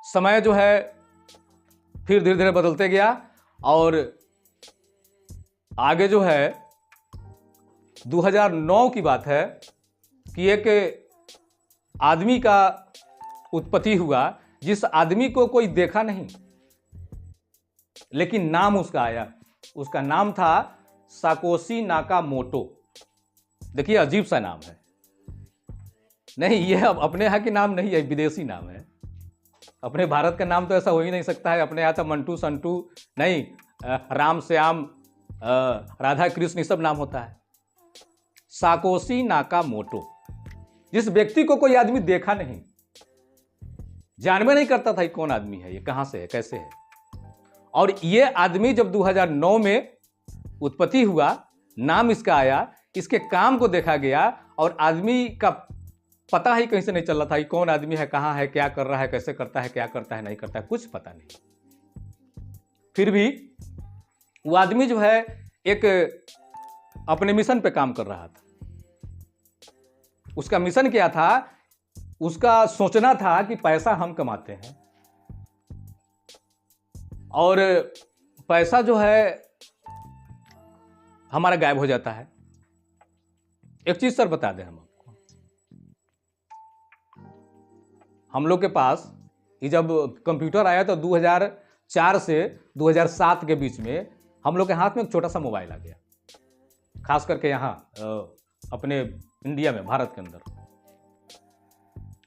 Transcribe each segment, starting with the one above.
समय जो है फिर धीरे धीरे बदलते गया और आगे जो है 2009 की बात है कि एक आदमी का उत्पत्ति हुआ, जिस आदमी को कोई देखा नहीं लेकिन नाम उसका आया। उसका नाम था साकोशी नाकामोटो। देखिए अजीब सा नाम है, नहीं ये अब अपने यहाँ के नाम नहीं है, विदेशी नाम है। अपने भारत का नाम तो ऐसा हो ही नहीं सकता है। अपने यहाँ तो मंटू संटू नहीं, राम श्याम राधा कृष्ण ये सब नाम होता है। साकोशी नाकामोटो, जिस व्यक्ति को कोई आदमी देखा नहीं, जानबे नहीं करता था ये कौन आदमी है, ये कहां से है, कैसे है। और ये आदमी जब 2009 में उत्पत्ति हुआ, नाम इसका आया, इसके काम को देखा गया और आदमी का पता ही कहीं से नहीं चल रहा था कि कौन आदमी है, कहां है, क्या कर रहा है, कैसे करता है, क्या करता है, नहीं करता है, कुछ पता नहीं। फिर भी वो आदमी जो है एक अपने मिशन पे काम कर रहा था। उसका मिशन क्या था? उसका सोचना था कि पैसा हम कमाते हैं और पैसा जो है हमारा गायब हो जाता है। एक चीज सर बता दें हम आपको, हम लोग के पास ये जब कंप्यूटर आया तो 2004 से 2007 के बीच में हम लोग के हाथ में एक छोटा सा मोबाइल आ गया, खास करके यहाँ अपने इंडिया में, भारत के अंदर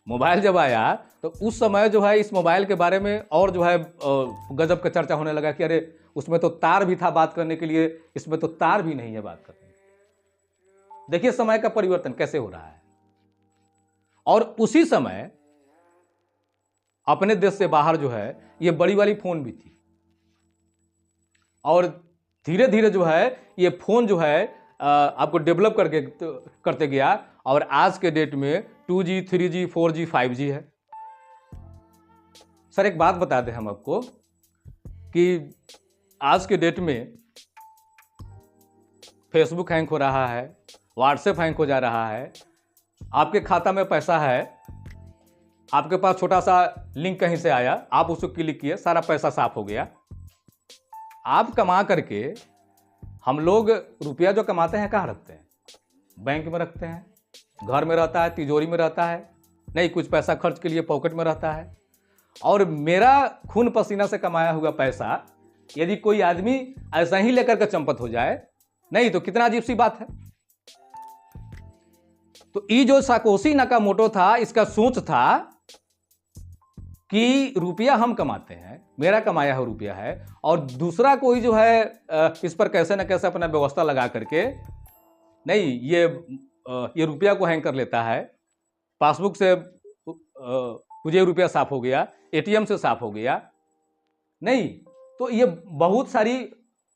मोबाइल जब आया तो उस समय जो है इस मोबाइल के बारे में और जो है गजब का चर्चा होने लगा कि अरे उसमें तो तार भी था बात करने के लिए, इसमें तो तार भी नहीं है बात करने के लिए। देखिए समय का परिवर्तन कैसे हो रहा है। और उसी समय अपने देश से बाहर जो है ये बड़ी वाली फोन भी थी और धीरे धीरे जो है ये फोन जो है आपको डेवलप करते गया और आज के डेट में 2G, 3G, 4G, 5G है। सर एक बात बता दें हम आपको कि आज के डेट में फेसबुक हैंग हो रहा है, व्हाट्सएप हैंग हो जा रहा है, आपके खाता में पैसा है, आपके पास छोटा सा लिंक कहीं से आया, आप उसको क्लिक किए, सारा पैसा साफ हो गया। आप कमा करके, हम लोग रुपया जो कमाते हैं कहाँ रखते हैं? बैंक में रखते हैं, घर में रहता है, तिजोरी में रहता है, नहीं कुछ पैसा खर्च के लिए पॉकेट में रहता है। और मेरा खून पसीना से कमाया हुआ पैसा यदि कोई आदमी ऐसा ही लेकर के चंपत हो जाए, नहीं तो कितना अजीब सी बात है। तो ये जो साकोशी नाकामोटो था, इसका सोच था कि रुपया हम कमाते हैं, मेरा कमाया हुआ रुपया है और दूसरा कोई जो है इस पर कैसे ना कैसे अपना व्यवस्था लगा करके, नहीं ये रुपया को हैंग कर लेता है, पासबुक से मुझे रुपया साफ हो गया, एटीएम से साफ हो गया, नहीं तो ये बहुत सारी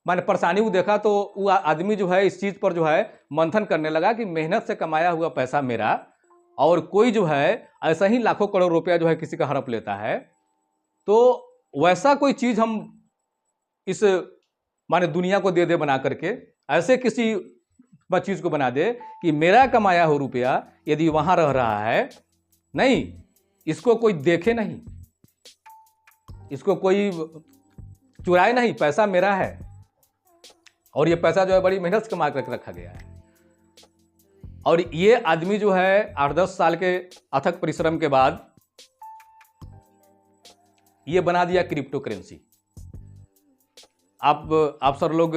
मैंने परेशानी को देखा। तो वो आदमी जो है इस चीज पर जो है मंथन करने लगा कि मेहनत से कमाया हुआ पैसा मेरा और कोई जो है ऐसा ही लाखों करोड़ रुपया जो है किसी का हड़प लेता है, तो वैसा कोई चीज हम इस माने दुनिया को दे दे बना करके, ऐसे किसी चीज को बना दे कि मेरा कमाया हुआ रुपया यदि वहां रह रहा है, नहीं इसको कोई देखे नहीं, इसको कोई चुराए नहीं, पैसा मेरा है और ये पैसा जो है बड़ी मेहनत से कमा कर रखा गया है। और ये आदमी जो है 8-10 साल के अथक परिश्रम के बाद ये बना दिया क्रिप्टो करेंसी। आप सब लोग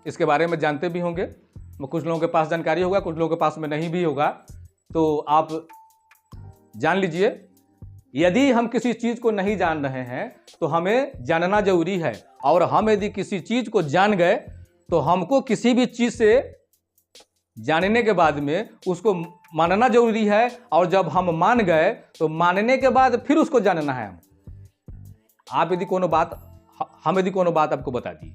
इसके बारे में जानते भी होंगे, कुछ लोगों के पास जानकारी होगा, कुछ लोगों के पास में नहीं भी होगा, तो आप जान लीजिए। यदि हम किसी चीज को नहीं जान रहे हैं तो हमें जानना जरूरी है, और हम यदि किसी चीज को जान गए तो हमको किसी भी चीज से जानने के बाद में उसको मानना जरूरी है, और जब हम मान गए तो मानने के बाद फिर उसको जानना है। हम यदि कोनो बात आपको बता दिए,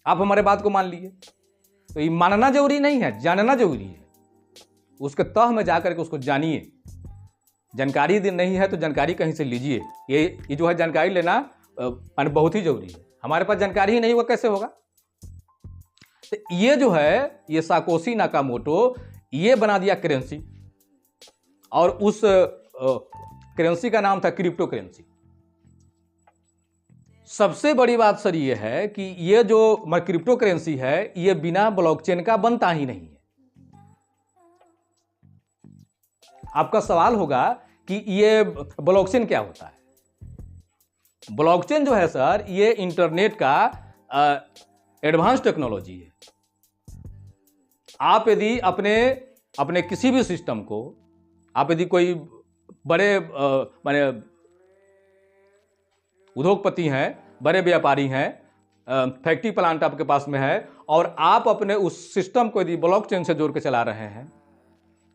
आप हमारे बात को मान लिए, तो ये मानना जरूरी नहीं है, जानना जरूरी है। उसके तह में जाकर के उसको जानिए। जानकारी यदि नहीं है तो जानकारी कहीं से लीजिए। ये जो है जानकारी लेना बहुत ही जरूरी है। हमारे पास जानकारी ही नहीं होगा, कैसे होगा? तो ये जो है ये साकोशी नाकामोटो ये बना दिया करेंसी, और उस करेंसी का नाम था क्रिप्टो करेंसी। सबसे बड़ी बात सर ये है कि ये जो क्रिप्टो करेंसी है ये बिना ब्लॉकचेन का बनता ही नहीं है। आपका सवाल होगा कि ये ब्लॉकचेन क्या होता है। ब्लॉकचेन जो है सर ये इंटरनेट का एडवांस टेक्नोलॉजी है। आप यदि अपने किसी भी सिस्टम को, आप यदि कोई बड़े माने उद्योगपति हैं, बड़े व्यापारी हैं, फैक्ट्री प्लांट आपके पास में है और आप अपने उस सिस्टम को यदि ब्लॉकचेन से जोड़ के चला रहे हैं,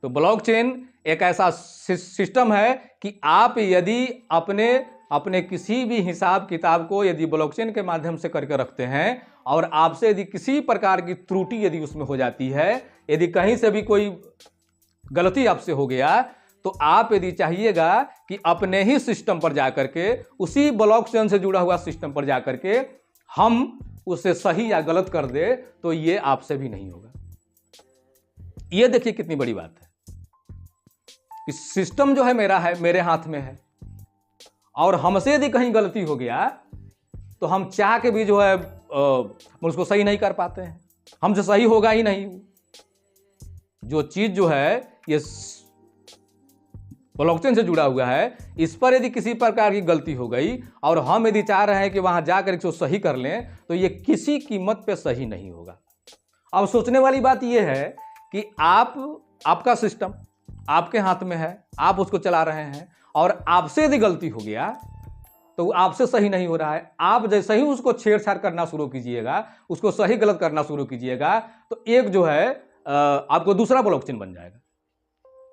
तो ब्लॉकचेन एक ऐसा सिस्टम है कि आप यदि अपने किसी भी हिसाब किताब को यदि ब्लॉकचेन के माध्यम से करके रखते हैं और आपसे यदि किसी प्रकार की त्रुटि यदि उसमें हो जाती है, यदि कहीं से भी कोई गलती आपसे हो गया, तो आप यदि चाहिएगा कि अपने ही सिस्टम पर जाकर के, उसी ब्लॉकचेन से जुड़ा हुआ सिस्टम पर जाकर के हम उसे सही या गलत कर दे, तो ये आपसे भी नहीं होगा। ये देखिए कितनी बड़ी बात है कि सिस्टम जो है मेरे हाथ में है और हमसे यदि कहीं गलती हो गया तो हम चाह के भी जो है उसको सही नहीं कर पाते हैं, हमसे सही होगा ही नहीं। जो चीज जो है ये ब्लॉकचेन से जुड़ा हुआ है, इस पर यदि किसी प्रकार की गलती हो गई और हम यदि चाह रहे हैं कि वहां जाकर इसको सही कर लें, तो ये किसी कीमत पे सही नहीं होगा। अब सोचने वाली बात यह है कि आपका सिस्टम आपके हाथ में है, आप उसको चला रहे हैं और आपसे यदि गलती हो गया तो आपसे सही नहीं हो रहा है। आप जैसे ही उसको छेड़छाड़ करना शुरू कीजिएगा, उसको सही गलत करना शुरू कीजिएगा, तो एक जो है आपको दूसरा ब्लॉकचेन बन जाएगा।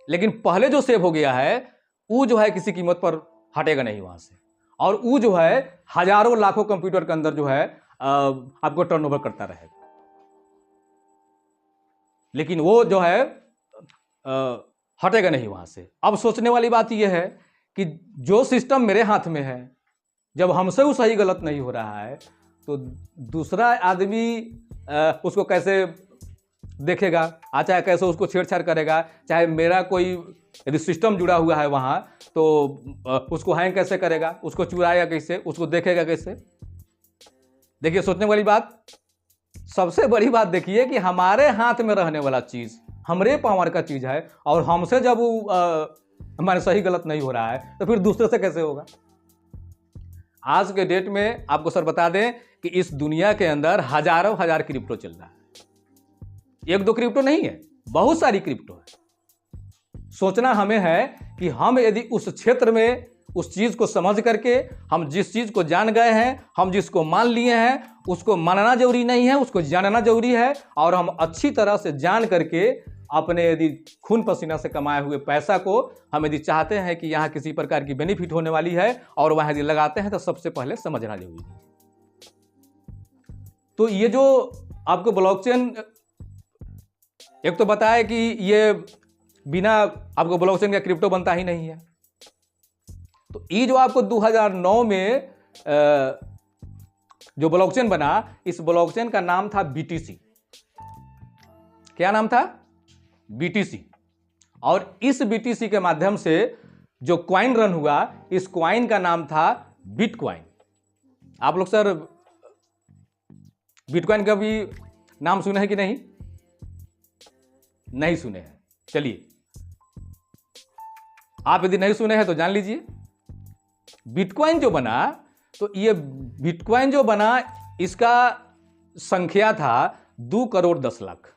लेकिन पहले जो सेव हो गया है वो जो है किसी कीमत पर हटेगा नहीं वहां से, और वो जो है हजारों लाखों कंप्यूटर के अंदर जो है आपको टर्नओवर करता रहेगा। लेकिन वो जो है हटेगा नहीं वहां से। अब सोचने वाली बात यह है कि जो सिस्टम मेरे हाथ में है, जब हमसे वो सही गलत नहीं हो रहा है, तो दूसरा आदमी उसको कैसे देखेगा, चाहे कैसे उसको छेड़छाड़ करेगा। चाहे मेरा कोई यदि सिस्टम जुड़ा हुआ है वहां, तो उसको हैंग कैसे करेगा, उसको चुराएगा कैसे, उसको देखेगा कैसे। देखिए सोचने वाली बात। सबसे बड़ी बात देखिए कि हमारे हाथ में रहने वाला चीज हमरे पावर का चीज है, और हमसे जब वो हमारे सही गलत नहीं हो रहा है, तो फिर दूसरे से कैसे होगा। आज के डेट में आपको सर बता दें कि इस दुनिया के अंदर हजारों हजार क्रिप्टो चल रहा है। एक दो क्रिप्टो नहीं है, बहुत सारी क्रिप्टो है। सोचना हमें है कि हम यदि उस क्षेत्र में उस चीज को समझ करके, हम जिस चीज को जान गए हैं, हम जिसको मान लिए हैं, उसको मानना जरूरी नहीं है, उसको जानना जरूरी है। और हम अच्छी तरह से जान करके अपने यदि खून पसीना से कमाए हुए पैसा को हम यदि चाहते हैं कि यहाँ किसी प्रकार की बेनिफिट होने वाली है और वहां यदि लगाते हैं, तो सबसे पहले समझना जरूरी है। तो ये जो आपको ब्लॉकचेन एक तो बताया कि ये बिना आपको ब्लॉकचेन का क्रिप्टो बनता ही नहीं है। तो ये जो आपको 2009 में जो ब्लॉकचेन बना, इस ब्लॉकचेन का नाम था BTC। क्या नाम था? BTC। और इस BTC के माध्यम से जो क्वाइन रन हुआ, इस क्वाइन का नाम था बिटकॉइन। आप लोग सर बिटकॉइन का भी नाम सुने हैं कि नहीं? नहीं सुने हैं। चलिए, आप यदि नहीं सुने हैं तो जान लीजिए। बिटकॉइन जो बना, तो ये बिटकॉइन जो बना, इसका संख्या था 2 करोड़ 10 लाख।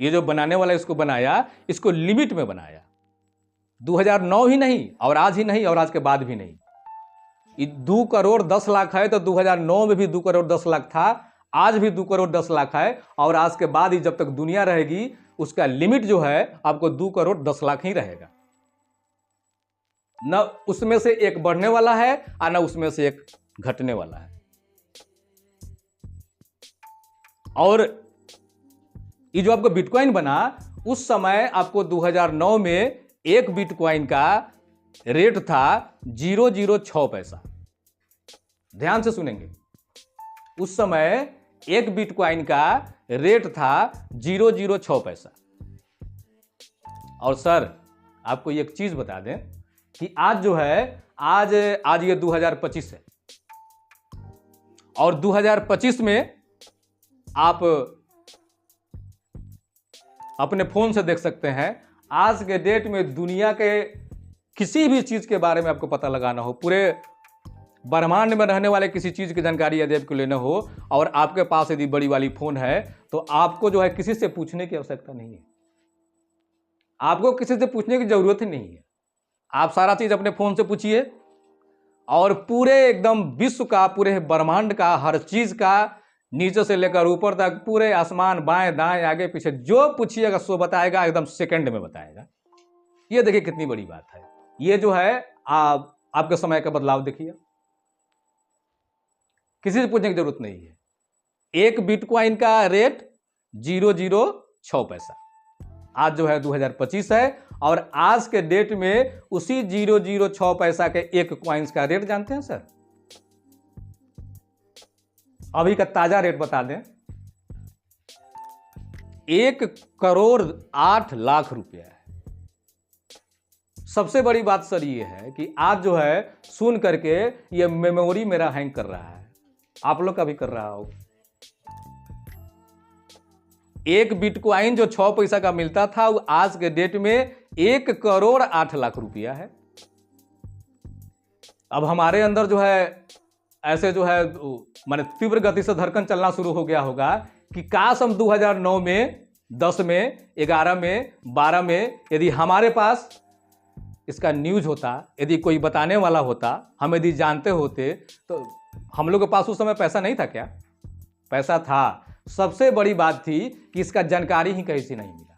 ये जो बनाने वाला इसको बनाया, इसको लिमिट में बनाया। 2009 ही नहीं, और आज ही नहीं, और आज के बाद भी नहीं। ये 2 करोड़ 10 लाख है, तो 2009 में भी 2 करोड़ 10 लाख था, आज भी 2 करोड़ 10 लाख है, और आज के बाद ही जब तक दुनिया रहेगी, उसका लिमिट जो है आपको 2 करोड़ 10 लाख ही रहेगा। न उसमें से एक बढ़ने वाला है और न उसमें से एक घटने वाला है। और ये जो आपको बिटकॉइन बना, उस समय आपको 2009 में एक बिटकॉइन का रेट था 0.06 पैसा। ध्यान से सुनेंगे, उस समय एक बिटकॉइन का रेट था 0.06 पैसा। और सर आपको एक चीज बता दें कि आज जो है आज ये 2025 है और 2025 में आप अपने फोन से देख सकते हैं। आज के डेट में दुनिया के किसी भी चीज के बारे में आपको पता लगाना हो, पूरे ब्रह्मांड में रहने वाले किसी चीज की जानकारी यदि आपको लेना हो और आपके पास यदि बड़ी वाली फोन है तो आपको जो है किसी से पूछने की आवश्यकता नहीं है। आपको किसी से पूछने की जरूरत ही नहीं है। आप सारा चीज अपने फोन से पूछिए और पूरे एकदम विश्व का, पूरे ब्रह्मांड का, हर चीज का, नीचे से लेकर ऊपर तक, पूरे आसमान, बाएं दाएं आगे पीछे जो पूछिएगा सो बताएगा, एकदम सेकंड में बताएगा। ये देखिए कितनी बड़ी बात है। ये जो है आपके समय का बदलाव देखिए, किसी से पूछने की जरूरत नहीं है। एक बिटकॉइन का रेट 0.06 पैसा। आज जो है 2025 है और आज के डेट में उसी 0.06 पैसा के एक कॉइन्स का रेट जानते हैं सर? अभी का ताजा रेट बता दें, 1,08,00,000 रुपया है। सबसे बड़ी बात सर ये है कि आज जो है सुन करके ये मेमोरी मेरा हैंग कर रहा है, आप लोग का भी कर रहा हो। एक बिटकॉइन जो 6 पैसा का मिलता था वो आज के डेट में 1,08,00,000 रुपया है। अब हमारे अंदर जो है ऐसे जो है माने तीव्र गति से धड़कन चलना शुरू हो गया होगा कि काश हम 2009 में, 10 में, 11 में, 12 में यदि हमारे पास इसका न्यूज होता, यदि कोई बताने वाला होता, हम यदि जानते होते, तो हम लोग के पास उस समय पैसा नहीं था क्या? पैसा था। सबसे बड़ी बात थी कि इसका जानकारी ही कहीं से नहीं मिला।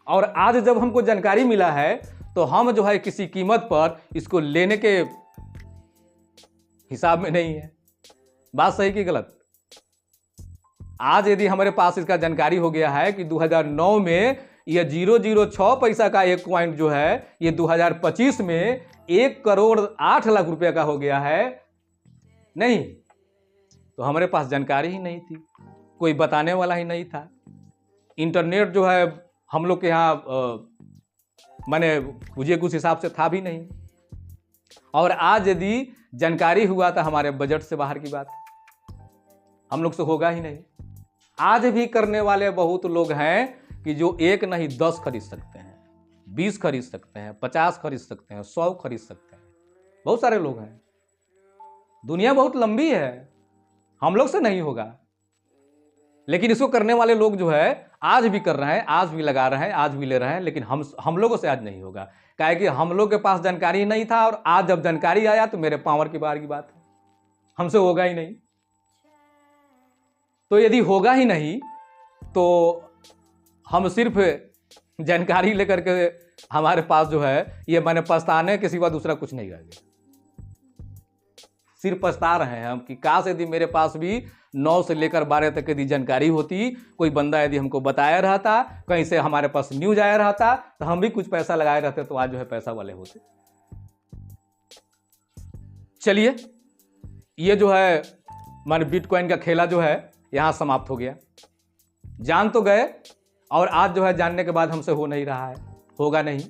और आज जब हमको जानकारी मिला है तो हम जो है किसी कीमत पर इसको लेने के हिसाब में नहीं है। बात सही कि गलत? आज यदि हमारे पास इसका जानकारी हो गया है कि 2009 में यह 0.06 पैसा का एक कॉइन जो है ये 2025 में 1,08,00,000 रुपया का हो गया है, नहीं तो हमारे पास जानकारी ही नहीं थी, कोई बताने वाला ही नहीं था। इंटरनेट जो है हम लोग के यहाँ माने मुझे कुछ हिसाब से था भी नहीं। और आज यदि जानकारी हुआ तो हमारे बजट से बाहर की बात, हम लोग से होगा ही नहीं। आज भी करने वाले बहुत लोग हैं कि जो एक नहीं 10 खरीद सकते हैं, 20 खरीद सकते हैं, 50 खरीद सकते हैं, 100 खरीद सकते हैं। बहुत सारे लोग हैं। दुनिया बहुत लंबी है, हम लोग से नहीं होगा। लेकिन इसको करने वाले लोग जो है आज भी कर रहे हैं, आज भी लगा रहे हैं, आज भी ले रहे हैं, लेकिन हम लोगों से आज नहीं होगा। काहे कि हम लोग के पास जानकारी नहीं था और आज जब जानकारी आया तो मेरे पावर की बाहर की बात है, हमसे होगा ही नहीं। तो यदि होगा ही नहीं तो हम सिर्फ जानकारी लेकर के हमारे पास जो है ये मैंने पछताने के सिवा दूसरा कुछ नहीं रह गया। सिर्फ पछता रहे हैं हम कि काश यदि मेरे पास भी 9 से लेकर 12 तक यदि जानकारी होती, कोई बंदा यदि हमको बताया रहता, कहीं से हमारे पास न्यूज आया रहता तो हम भी कुछ पैसा लगाए रहते तो आज जो है पैसा वाले होते। चलिए, ये जो है माने बिटकॉइन का खेला जो है यहां समाप्त हो गया। जान तो गए और आज जो है जानने के बाद हमसे हो नहीं रहा है, होगा नहीं।